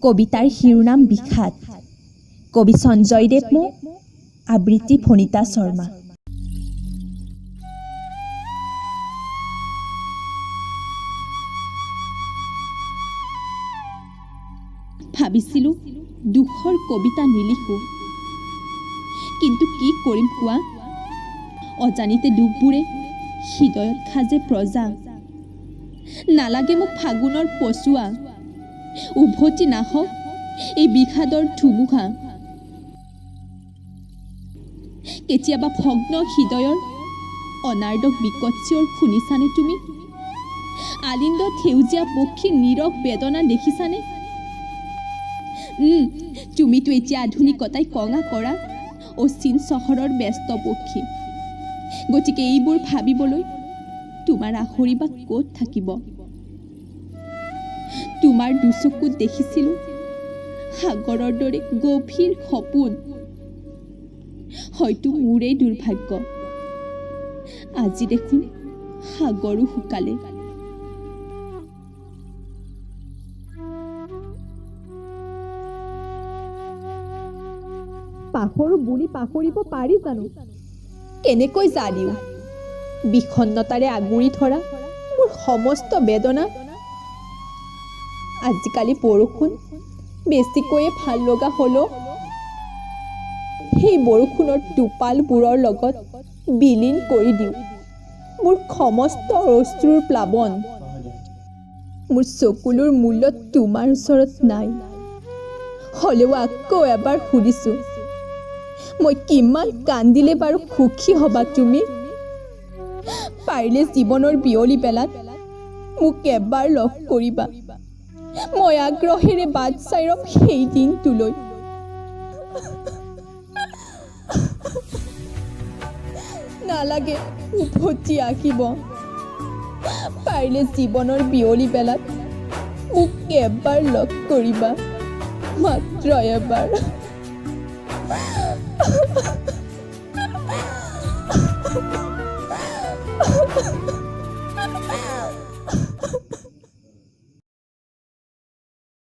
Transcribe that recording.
কবিতাৰ শিৰোনাম বিষাদ। কবি সঞ্জয় দেৱমু, আবৃত্তি ফণিতা শৰ্মা। ভাবিছিলোঁ দুখৰ কবিতা নিলিখোঁ, কিন্তু কি কৰিম কোৱা? অজানিতে দুখবোৰে হৃদয়ত খাজে প্ৰজা। নালাগে মোক ফাগুনৰ পচোৱা, উভতি নাহক এই বিষাদৰ ধুমুহা। কেতিয়াবা ভগ্ন হৃদয়ৰ অনাৰ্দক বিকট চিঞৰ শুনিছানে তুমি? আলিন্দত সেউজীয়া পক্ষীৰ নীৰৱ বেদনা দেখিছানে? তুমিতো এতিয়া আধুনিকতাই কঙা কৰা অচিন চহৰৰ ব্যস্ত পক্ষী। গতিকে এইবোৰ ভাবিবলৈ তোমাৰ আখৰি বা ক'ত থাকিব? তোমাৰ দুচকুত দেখিছিলোঁ সাগৰৰ দৰে গভীৰ সপোন। হয়তো মোৰেই দুৰ্ভাগ্য, আজি দেখোন সাগৰো শুকালে। পাহৰো বুলি পাহৰিব পাৰি জানো? কেনেকৈ জানিও বিষণ্ণতাৰে আগুৰি ধৰা মোৰ সমস্ত বেদনা। আজিকালি বৰষুণ বেছিকৈয়ে ভাল লগা হ'লেও সেই বৰষুণৰ টোপালবোৰৰ লগত বিলীন কৰি দিওঁ মোৰ সমস্ত অশ্ৰুৰ প্লাৱন। মোৰ চকুলোৰ মূল্য তোমাৰ ওচৰত নাই, হ'লেও আকৌ এবাৰ সুধিছোঁ, মই কিমান কান্দিলে বাৰু সুখী হ'বা তুমি? পাৰিলে জীৱনৰ বিয়লি বেলাত মোক এবাৰ লগ কৰিবা, মই আগ্ৰহেৰে বাট চাই ৰ'ম সেই দিনটোলৈ। নালাগে উভতি আহিব, পাৰিলে জীৱনৰ বিয়লি বেলাত মোক এবাৰ লগ কৰিবা, মাত্ৰ এবাৰ।